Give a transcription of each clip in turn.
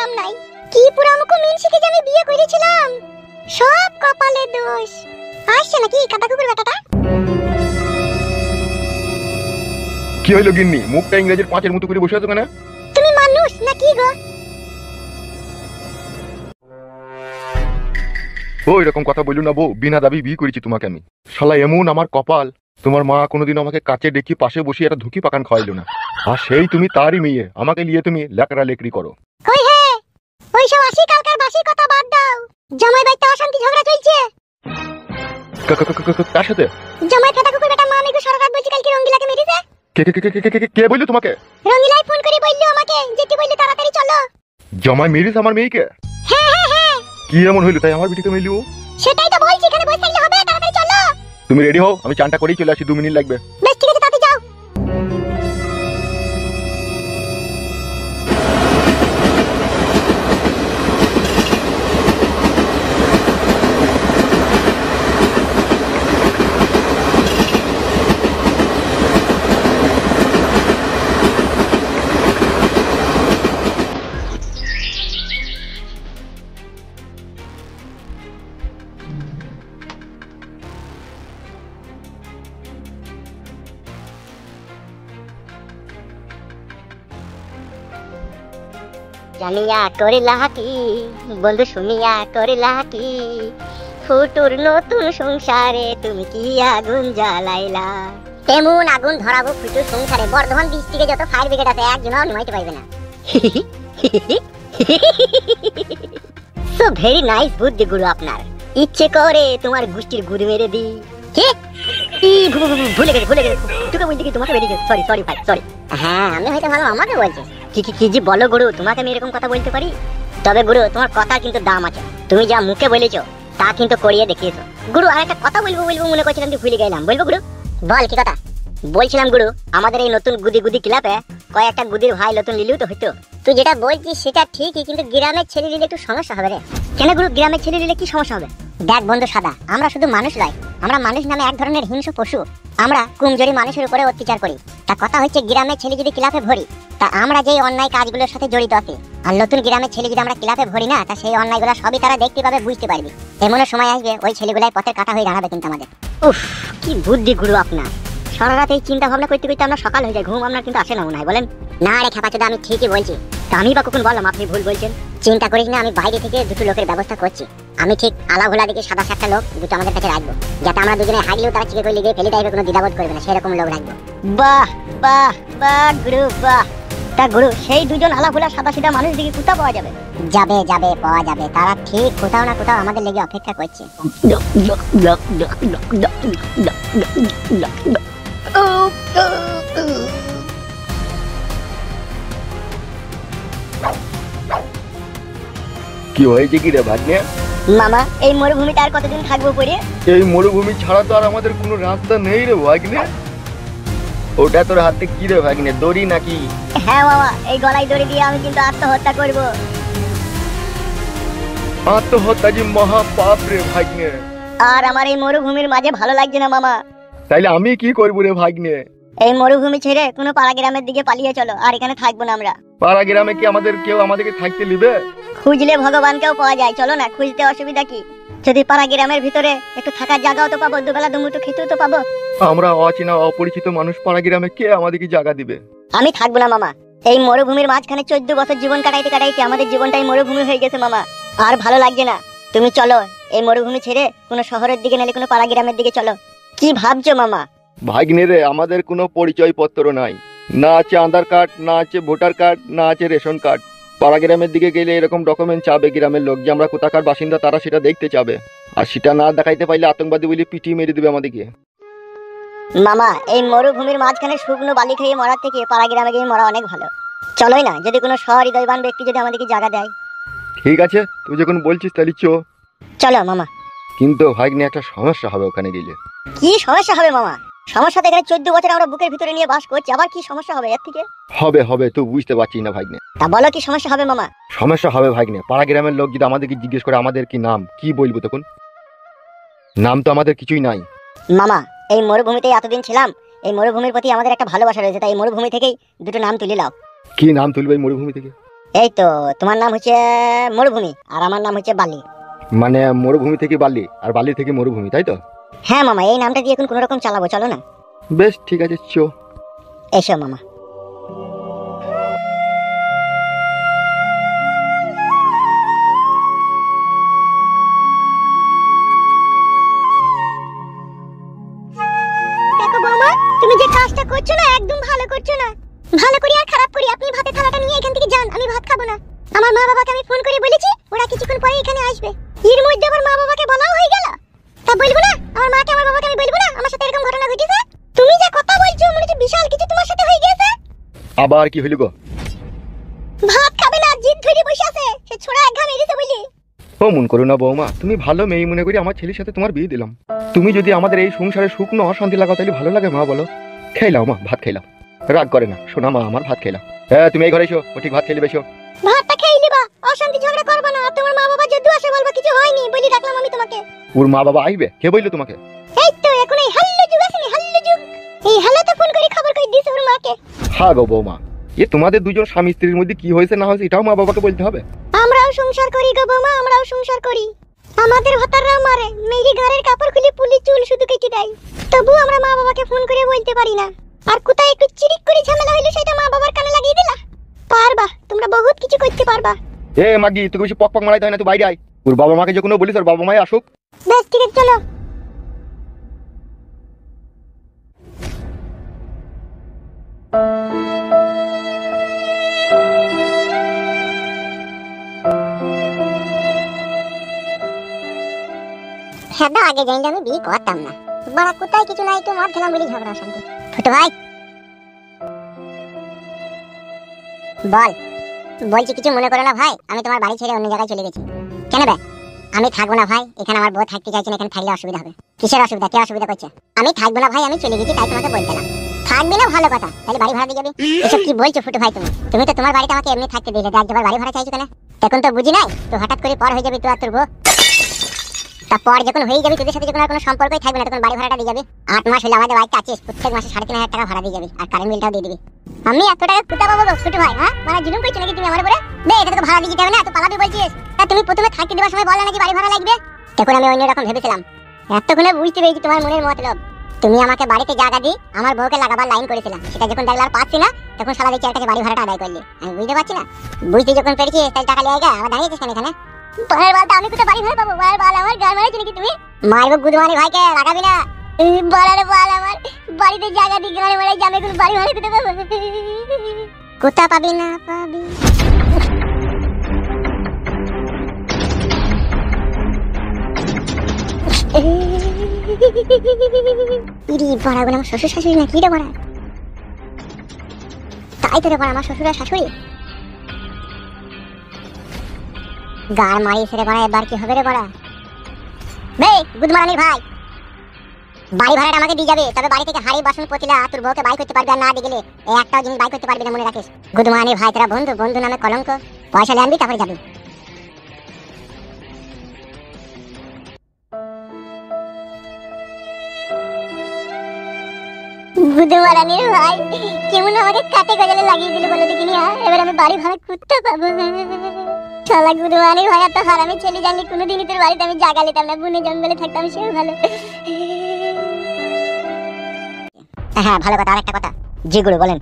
দাম নাই। কি পুরামুখ মিনসিকে যে আমি বিয়ে করেছিলাম, সব কপালে দোষ। আসছে নাকি কাটা কুকুর বেটাটা? কি হইলো গিন্নি, মুখটা ইংরেজির 5-এর মতো করে বসে আছো কেন? তুমি মানুষ নাকি গো? ও এরকম কথা বললো না বউ, বিনা দাবি বিয়ে করেছি তোমাকে আমি। শালা এমন আমার কপাল, তোমার মা কোনোদিন আমাকে কাছে ডেকে পাশে বসিয়ে একটা ধুকি পাকান খাওয়াইলো না, আর সেই তুমি তারই মেয়ে, আমাকে নিয়ে তুমি লেকড়া লেকড়ি করো। কই হে, ওই সব আসি কালকার বাসি কথা বাদ দাও। জামাই বাইতে অশান্তি ঝগড়া চলছে। কার সাথে? জামাই কাটা কুকুর বেটা, মা আমি সারা রাত বলছি কালকে রঙ্গিলাকে মেরেছে। কে বললো তোমাকে? রঙ্গিলাই ফোন করে বললো আমাকে, যেতে বললো তাড়াতাড়ি চলো। জামাই মেরেছে আমার মেয়েকে? হ্যাঁ হ্যাঁ হ্যাঁ। কি এমন হইলো তাই আমার বিটিকে মেরলি ও? সেটাই তো বলছি, এখানে বসে থাকলে হবে, তাড়াতাড়ি চলো। তুমি রেডি হও, আমি চানটা করেই চলে আসি, 2 মিনিট লাগবে। বেশ ঠিক আছে, তাড়াতাড়ি যাও। জানিয়া করিলা কি বন্ধু, শুনিয়া করিলা কি, ফুটুর নতুন সংসারে তুমি কি আগুন জ্বালাইলা। তেমন আগুন ধরাবো ফুটুর সংসারে, বর্ধমান ডিস্ট্রিক্টে যত ফায়ার ব্রিগেড আছে একজনও নিমাইতে পারবে না। সো ভেরি নাইস বুদ্ধি গুরু আপনার। ইচ্ছে করে তোমার গুষ্টির গুড় মেরে দি। কি ভুলে গেছি তোকে বলতে কি তোমাকে বেরিয়ে গেছে, সরি সরি ভাই সরি। হ্যাঁ আমি হয়তো ভালো আমাকে বলছিস। কি জি বলো গুরু, তোমাকে আমি এরকম কথা বলতে পারি? তবে গুরু তোমার কথা কিন্তু দাম আছে, তুমি যা মুখে বলেছো তা কিন্তু করিয়ে দেখিয়েছো। গুরু আর একটা কথা বলবো মনে করছিলাম, ভুলে গেলাম। বলবো গুরু? বল কি কথা? বলছিলাম গুরু, আমাদের এই নতুন গুদি ক্লাবে কয়েকটা গুদির ভাই নতুন লিলিও তো হইতো। তুই যেটা বলছিস সেটা ঠিকই, কিন্তু গ্রামের ছেলে নিলে একটু সমস্যা হবে রে। কেন গুরু, গ্রামের ছেলে নিলে কি সমস্যা হবে? দেখ বন্ধু সাদা, আমরা শুধু মানুষ নয়, আমরা মানুষ নামে এক ধরনের হিংস্র পশু। আমরা কুমজোরি মানুষের উপরে অত্যাচার করি। তা কথা হচ্ছে, গ্রামের ছেলে যদি ক্লাবে ভরি, তা আমরা যেই অন্যায় কাজগুলোর সাথে জড়িত আছি, আর নতুন গ্রামের ছেলে যদি আমরা ক্লাবে ভরি না, তা সেই অন্যায়গুলো সবই তারা দেখতে পাবে, বুঝতে পারবে। এমনও সময় আসবে ওই ছেলেগুলাই পথের কাটা হয়ে দাঁড়াবে কিন্তু আমাদের। উফ কি বুদ্ধি গুরু আপনার। সারা রাত এই চিন্তা ভাবনা করতে করতে আমরা সকাল হয়ে যায়, ঘুম আপনার কিন্তু আসে না মনে হয়, বলেন? না রে খেপাচোদা, আমি ঠিকই বলছি। তা আমি বা কখন বললাম আপনি ভুল বলছেন? চিন্তা করিস না, আমি বাইরে থেকে দুটো লোকের ব্যবস্থা করছি। আমি ঠিক আলাভোলা দিকে সাদা একটা লোক দুটো আমাদের কাছে রাখবো, যাতে আমরা দুজনে হাগলেও তারা চিকে করে লিগে ফেলে দেবে, কোনো দ্বিধাবোধ করবে না, সেরকম লোক রাখবো। বাহ বাহ বাহ গুরু বাহ। তা গুরু, সেই দুজন আলাভোলা সাদা সিধা মানুষ দিকে কোথাও পাওয়া যাবে? যাবে পাওয়া যাবে, তারা ঠিক কোথাও না কোথাও আমাদের লেগে অপেক্ষা করছে। কি হয়েছে কি রে ভাগ্নে? মামা এই মরুভূমিতে আর কতদিন থাকবো পরে? এই মরুভূমি ছাড়া তো আর আমাদের কোনো রাস্তা নেই রে ভাগ্নে। ওটা তোর হাতে কি রে ভাগ্নে, দড়ি নাকি? হ্যাঁ মামা, এই গলায় দড়ি দিয়ে আমি কিন্তু আত্মহত্যা করব। আত্মহত্যা যে মহা পাপ রে ভাগ্নে। আর আমার এই মরুভূমির মাঝে ভালো লাগছে না মামা। তাইলে আমি কি করবো রে ভাগ্নে? এই মরুভূমি ছেড়ে কোনো পাড়া গ্রামের দিকে পালিয়ে চলো, আর এখানে থাকবো না আমরা। পাড়া গ্রামে কি কেউ আমাদেরকে থাকতে দিবে? খুঁজলে ভগবানকেও পাওয়া যায়, চলো না, খুঁজতে অসুবিধা কি? যদি পাড়া গ্রামের ভিতরে একটু থাকার জায়গাও তো পাবো, দুবেলা দুমুঠো খেতেও তো পাবো। আমরা অচেনা অপরিচিত মানুষ, পাড়া গ্রামে কে আমাদেরকে জায়গা দিবে? আমি থাকবো না মামা। এই মরুভূমির মাঝখানে 14 বছর জীবন কাটাইতে আমাদের জীবনটাই মরুভূমি হয়ে গেছে মামা, আর ভালো লাগছে না। তুমি চলো এই মরুভূমি ছেড়ে কোনো শহরের দিকে, নালে কোনো পাড়া গ্রামের দিকে চলো। কি ভাবছো মামা? ভাগ্নে রে, আমাদের কোনো পরিচয় পত্র নাই, না আছে আধার কার্ড, না আছে ভোটার কার্ড, না আছে রেশন কার্ড। পাড়া গ্রামের দিকে গেলে এরকম ডকুমেন্ট চাবে গ্রামের লোক, যে আমরা কোথাকার বাসিন্দা, তারা সেটা দেখতে চাবে। আর সেটা না দেখাইতে পাইলে আতঙ্কবাদী বলে পিটিয়ে মেরে দিবে আমাদেরকে। মামা এই মরুভূমির মাঝখানে শুকনো বালি খেয়ে মরার থেকে পাড়া গ্রামে গিয়ে মরা অনেক ভালো। চলোই না, যদি কোনো সহৃদয়বান ব্যক্তি যদি আমাদেরকে জায়গা দেয়। ঠিক আছে, তুই যখন বলছিস তাহলে চলো মামা। কিন্তু ভাগ্নে একটা সমস্যা হবে ওখানে গেলে। কি সমস্যা হবে মামা? সমস্যা তো এখানে 14 বছর আমরা বুকের ভিতরে নিয়ে বাস করছি, আবার কি সমস্যা হবে এর থেকে? হবে তুই বুঝতে পারছিস না ভাগ্নে। তা বলো কি সমস্যা হবে মামা? সমস্যা হবে ভাগ্নে, পাড়া গ্রামের লোক যদি আমাদেরকে জিজ্ঞেস করে আমাদের কি নাম, কি বলবো তখন? নাম তো আমাদের কিছুই নাই। মামা এই মরুভূমিতে এতদিন ছিলাম, এই মরুভূমির প্রতি আমাদের একটা ভালোবাসা রয়েছে, তাই এই মরুভূমি থেকেই দুটো নাম তুলে নাও। কি নাম তুলবে এই মরুভূমি থেকে? এই তো তোমার নাম হচ্ছে মরুভূমি আর আমার নাম হচ্ছে বালি। মানে মরুভূমি থেকে বালি আর বালি থেকে মরুভূমি, তাই তো? হ্যাঁ মামা, এই নামটা দিয়ে এখন কোনো রকম চালাবো, চলো না। বেশ ঠিক আছে, চো। এসো মামা। দেখো বৌমা, তুমি যে কাজটা করছো না একদম ভালো করছো না। ভালো করি আর খারাপ করি, আপনি ভাতের থালাটা নিয়ে এখান থেকে যান, আমি ভাত খাবো না। আমার মা বাবাকে আমি ফোন করে বলেছি, ওরা কিছুক্ষণ পরে এখানে আসবে। এর মধ্যে আমার মা বাবাকে বলাও হয়ে গেল। তা বলবো না আমার মাকে আমার বাবাকে আমি বলবো না আমার সাথে এরকম ঘটনা ঘটেছে? তুমি যে কথা বলছো মনে হচ্ছে বিশাল কিছু তোমার সাথে হয়ে গেছে। আবার কি হইল গো? ভাত খাবে না, জিদ ধরে বসে আছে, সে ছোড়া একঘা মেরেছে বলি। ও মন করো না বৌমা, তুমি ভালো মেয়ে মনে করি আমার ছেলের সাথে তোমার বিয়ে দিলাম। তুমি যদি আমাদের এই সংসারে সুখ না অশান্তি লাগাও তাহলে ভালো লাগে মা বলো? খাইলাও মা, ভাত খাইলাম। রাগ করে না, শোনা মা আমার ভাত খাইলাম। হ্যাঁ তুমি এই ঘরে এসো, ও ঠিক ভাত খেলে বেশো। ভাতটা খেয়ে নিবা, অশান্তি ঝগড়া করবে না। আর তোমার মা বাবা যদি আসে বলবা কিছু হয়নি বলি রাখলাম আমি তোমাকে। ওর মা বাবা আইবে, কে বললো তোমাকে? এই তো এখন এই হাল্লু যুগ আছে, হাল্লু যুগ। এই হাল্লাতে ফোন করে খবর কই দিছে ওর মাকে। হ্যাঁ গো বৌমা, এ তোমাদের দুজন স্বামী স্ত্রীর মধ্যে কি হয়েছে না হয়েছে এটাও মা বাবাকে বলতে হবে। আমরাও সংসার করি গো বৌমা, আমরাও সংসার করি। আমাদের ভাতাররা মারে, মেরি ঘরের কাপড় খুলে পুলি চুল শুধু কেটে দেয়। তবু আমরা মা বাবাকে ফোন করে বলতে পারি না। আর কোথায় একটু চিরিক করে ঝামেলা হইলো সেটা মা বাবার কানে লাগিয়ে দিলা। পারবা, তোমরা বহুত কিছু করতে পারবা। এ মাগি, তুই বেশি পক পক মারাইতে হয় না, তুই বাইরে আয়। ওর বাবা মাকে যখন বলিস ওর বাবা মাই আসুক। বেশ ঠিক আছে, চলো। হ্যাঁ আগে জানলে আমি বিয়ে করতাম না। বড় কোথায় কিছু নাই তো মার খেলাম বলি ঝগড়া শান্তি। ছোট ভাই বল। বলছি কিছু মনে করো না ভাই, আমি তোমার বাড়ি ছেড়ে অন্য জায়গায় চলে গেছি। কেন ভাই? আমি থাকবো না ভাই, এখানে আমার বউ থাকতে চাইছে না, এখানে থাকলে অসুবিধা হবে। কিসের অসুবিধা? কে অসুবিধা করছে? আমি থাকবো না ভাই, আমি চলে গেছি তাই তোমাকে বলতেলাম। থাকবি না ভালো কথা, তাহলে বাড়ি ভাড়া দিয়ে যাবি। এসব কি বলছো ফুটু ভাই? তুমি তো তোমার বাড়িতে আমাকে এমনি থাকতে দিলে, একবার বাড়ি ভাড়া চাইছো কেন? এখন তো বুঝি নাই তো হঠাৎ করে পর হয়ে যাবি তুই আর তোর বউ। তারপর যখন হয়ে যাবি তোদের সাথে যখন আর কোনো সম্পর্কই থাকবে না তখন বাড়ি ভাড়াটা দিয়ে যাবি। 8 মাস হলে আমাদের বাড়িতে আছিস, প্রত্যেক মাসে 3,500 টাকা ভাড়া দিয়ে যাবি আর কারেন্ট বিলটাও দিয়ে দিবি। আমি এত টাকা কোথা পাবো গো ছোট ভাই? হ্যাঁ মানে জুলুম করছো নাকি তুমি আমার উপরে? বে এটা তো ভাড়া দিয়ে দিতে হবে না, তো পালাবি বলছিস? তা তুমি প্রথমে থাকতে দেওয়ার সময় বললে নাকি বাড়ি ভাড়া লাগবে। তখন আমি অন্য রকম ভেবেছিলাম, এতক্ষণে বুঝতে পেরেছি তোমার মনের মতলব। তুমি আমাকে বাড়িতে জায়গা দি আমার বউকে লাগাবার লাইন করেছিলাম, সেটা যখন দেখলে আর পাচ্ছি না তখন সারা দেখি আর কাছে বাড়ি ভাড়াটা আদায় করলি। আমি বুঝতে পারছি না, বুঝতে যখন পেরেছি তাই টাকা লিয়ে আবার দাঁড়িয়েছিস কেন এখানে? পরের বারটা আমি কোথায় বাড়ি ভাড়া পাবো? পরের বার আমার গান মারেছি নাকি তুমি? মারবো গুদমানি ভাইকে, লাগাবি না। বলারে বল আমার বাড়িতে জায়গা দি গান মারাই, আমি এখন বাড়ি ভাড়া কোথায় পাবো? কোথা পাবি না পাবি। ইরি বড়া গুলো আমার শ্বশুর শাশুড়ি নাকি রে বড়া? তাই তো রে বড়া, আমার শ্বশুর আর শাশুড়ি। গার মারিস রে বড়া, এবার কি হবে রে বড়া? বে গুদমারানির ভাই, বাড়ি ভাড়াটা আমাকে দিয়ে যাবে, তবে বাড়ি থেকে হাড়ি বাসন পতিলা তোর বউকে বাই করতে পারবি আর না দিয়ে গেলে একটাও জিনিস বাই করতে পারবি না, মনে রাখিস। গুদমারানির ভাই তোরা বন্ধু, বন্ধু নামে কলঙ্ক। পয়সা নিয়ে আনবি তারপরে যাবি। গুদমারানির ভাই কেমন আমাকে কাটে গজালে লাগিয়ে দিল বলে দেখিনি। এবার আমি বাড়ি ভাড়া করতে পাবো? শালা গুদমারানির ভাই এত হারামি ছেলে, জানলি কোনোদিনই তোর বাড়িতে আমি জায়গা নিতাম না, বনে জঙ্গলে থাকতাম, সেও ভালো। হ্যাঁ ভালো কথা। আরেকটা কথা। জি গুরু বলেন।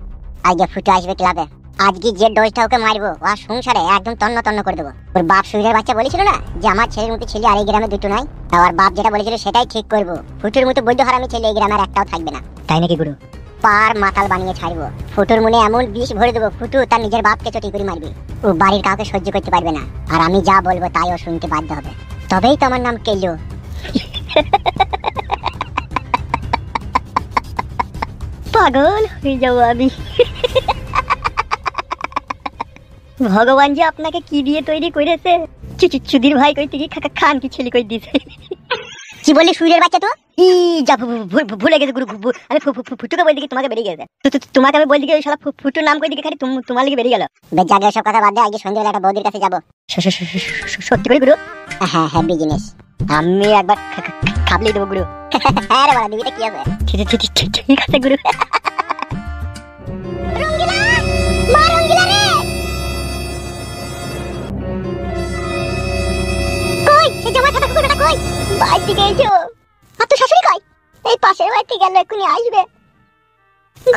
আজকে ফুটে আসবে ক্লাবে, আজকে যে ডোজটা ওকে মারবো আর সংসারে একদম তন্ন তন্ন করে দেবো। ওর বাপ সুরের বাচ্চা বলেছিল না যে আমার ছেলের মতো ছেলে আর এই গ্রামে দুটো নাই, আর বাপ যেটা বলেছিল সেটাই ঠিক করবো। ফুটুর মতো বৈধ হারামি ছেলে এই গ্রামের একটাও থাকবে না। তাই নাকি গুরু? পার মাতাল বানিয়ে ছাড়বো, ফুটুর মনে এমন বিষ ভরে দেবো ফুটু তার নিজের বাপকে চটি করে মারবে। ও বাড়ির কাউকে সহ্য করতে পারবে না, আর আমি যা বলবো তাই ও শুনতে বাধ্য হবে। তবেই তো আমার নাম কেলো। পাগল হয়ে যাবো আমি। ভগবান যে আপনাকে কি দিয়ে তৈরি করেছে। চুদির ভাই কই তুই খান কি ছেলে কই দিছে। কি বললি সুরের বাচ্চা? তো যা ভুলে গেছে গুরু। আমি ফুটুকে বই দিকে তোমাকে বেরিয়ে গেছে। তোমাকে আমি বই দিকে ওই শালা ফুটুর নাম কই দিকে খালি তোমার লিগে বেরিয়ে গেল। জাগে সব কথা বাদ দে, আগে সন্ধ্যাবেলা একটা বৌদির কাছে যাবো। সত্যি করে গুরু? হ্যাঁ হ্যাঁ বিজনেস। আমি একবার খাবলি দেবো গুরু। হ্যাঁ রে বড়া দিবিটা কি হবে? ঠিক আছে গুরু। রঙ্গিলা মা, রঙ্গিলা রে কই বাইরে থেকে এসো। আর তো শাশুড়ি কই? এই পাশের বাড়িতে গেল, এক্ষুনি আসবে।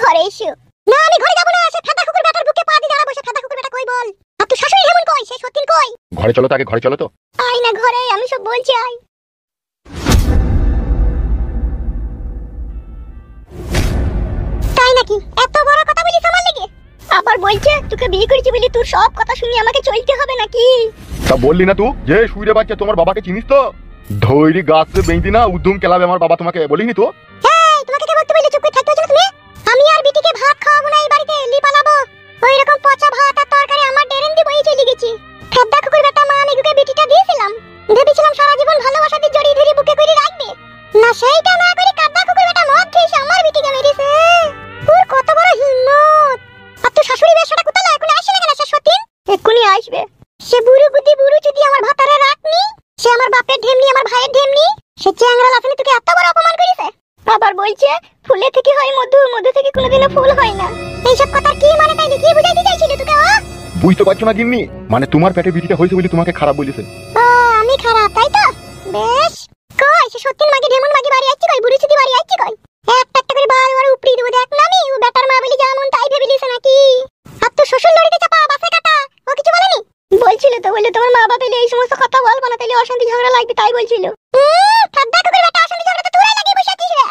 ঘরে এসো। না আমি ঘরে যাবো না, সে ফেদা কুকুর বেটার বুকে পা দিয়ে দাঁড়া বসে। ফেদা কুকুর বেটা কই বল? আর তো শাশুড়ি হেমন কই? সে সতীন কই? ঘরে চলো তো, আগে ঘরে চলো তো। আয় না ঘরে, আমি সব বলছি আয়। তাই নাকি? এত বড় কথা বলিস আমার লেগে? আবার বলছে তোকে বিয়ে করেছি বলি তোর সব কথা শুনে আমাকে চলতে হবে নাকি? তা বললি না তুই যে শুইরে বাচ্চা তোমার বাবাকে চিনিস তো? ধৈরি গাছে বেঁধি না উদ্যম কেলাবে আমার বাবা, তোমাকে বলিনি তো? এই তোমাকে কে বলতে বললি? চুপ করে থাকতে হচ্ছে তুমি। আমি আর বিটিকে ভাত খাওয়াবো না এই বাড়িতে, লি পালাবো। ওই রকম পচা ভাত আর তরকারি আমার ডেরেন দি বই চলে গেছি। ফেদ্দা কুকুর বেটা মা আমি গুকে বিটিটা দিয়েছিলাম, ভেবেছিলাম সারা জীবন ভালোবাসা দিয়ে জড়িয়ে ধরে বুকে করে রাখবে। না সেইটা না করে কাদ্দা কুকুর বেটা মদ খেয়ে আমার বিটিকে মেরেছে। ওর কত বড় হিম্মত! আর তো শাশুড়ি বেশটা কোথায়? এখন আসে না কেন সে সতীন? এক্ষুনি আসবে। সে বুড়ো বুদ্ধি বুড়ো যদি আমার ভাতারে রাখনি, সে আমার বাপের ঢেমনি, আমার ভাইয়ের ঢেমনি, সে চ্যাংড়া লাফানি তোকে এত বড় অপমান করেছে। আবার বলছে ফুলে থেকে হয় মধু, মধু থেকে কোনোদিনও ফুল হয় না। এইসব কথা কি মানে? তাই কি বুঝাইতে চাইছিল তোকে? বুঝতে পারছো না গিন্নি? মানে তোমার পেটে বিটিটা হয়েছে বলে তোমাকে খারাপ বলেছে। আমি খারাপ তাই তো? বেশ। কই সে সত্যিন মাগি ঢেমন মাগি বাড়ি আসছে কই? বুড়ি চুদি বাড়ি আসছে কই? একটা একটা করে বারবার উপরি দেবো দেখ না। আমি ও বেটার মা বলি যেমন তাই ভেবে লিছে নাকি? আর তো শ্বশুর লড়িতে চাপা বাসে কাটা, ও কিছু বলেনি? বলছিল তো, বললে তোমার মা বাবা পেলে এই সমস্ত কথা বলবো না, তাইলে অশান্তি ঝগড়া লাগবে, তাই বলছিল। ঠাড্ডা কুকুর বেটা অশান্তি ঝগড়া তো তোরাই লাগিয়ে বসে আছিস রে।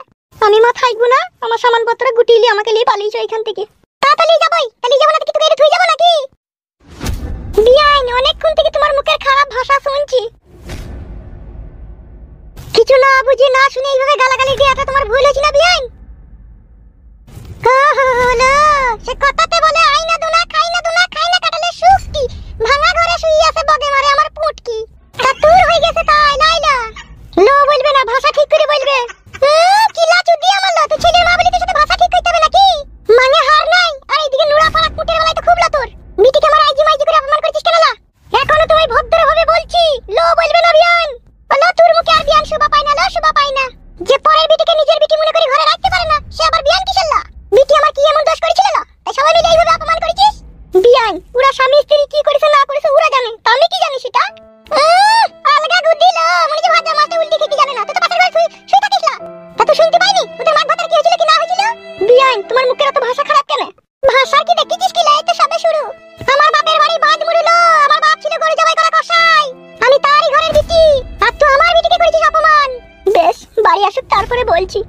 আমি মা থাকবো না, আমার সামানপত্র গুটিয়ে আমাকে নিয়ে পালিয়েছো এখান থেকে। তাড়াতাড়ি যাবই, তাহলে যাবো না কি তোকে এটা থুই যাবো নাকি? বিয়ান অনেকক্ষণ থেকে তোমার মুখের খারাপ ভাষা শুনছি। কিছু না বুঝি না শুনে এইভাবে গালাগালি দেওয়াটা তোমার ভুল হয়েছে না বিয়ান? হলো সে কথাতে বলে আইনা দুনা খাই না দুনা খাই না কাটালে সুখটি, ভাঙা ঘরে শুয়ে আছে বগে মারে আমার পুটকি। তা তোর হয়ে গেছে তাই লাইলা? লো বলবে না, ভাষা ঠিক করে বলবে। কি লাচু দিয়ে আমার লো, তুই ছেলের মা বলি তোর সাথে ভাষা ঠিক করতে হবে নাকি? মানে হার নাই আর এইদিকে নুড়া পাড়া কুটের বেলায় তো খুব লাতুর। বিটিকে আমার আইজি মাইজি করে অপমান করেছিস কেন লা? এখনো তোমায় ভদ্রভাবে বলছি, লো বলবে না বিয়ান। লো তোর মুখে আর বিয়ান শোভা পায় না, লো শোভা পায় না। যে পরের বিটিকে নিজের বিটি মনে করে ঘরে রাখতে পারে না, সে আবার বিয়ান কিসের লা? বিটি আমার কি এমন দোষ করেছিল লা? তাই সবাই মিলে এইভাবে অপমান করেছিস? বিয়ান ওরা স্বামী স্ত্রী কি করেছে না করেছে ওরা জানে, তা আমি কি জানি সেটা? আলগা গুদি লো, মনে যে ভাজা মাছটা উল্টে খেতে জানে না। তুই তো পাশের ঘরে শুয়ে থাকিস লা, তা তুই শুনতে পাইনি ওদের মাছ ভাতের কি হয়েছিল কি না হয়েছিল? বিয়ান তোমার মুখের এত ভাষা খারাপ কেন? ভাষা কি দেখিছিস কি লা? এই তো সবে শুরু। আমার বাপের বাড়ি বাদ মুড়লো, আমার বাপ ছিল গরু জবাই করা কসাই, আমি তারই ঘরের বিটি, আর তুই আমার বিটিকে করেছিস অপমান। বেশ বাড়ি আসুক তারপরে বলছি।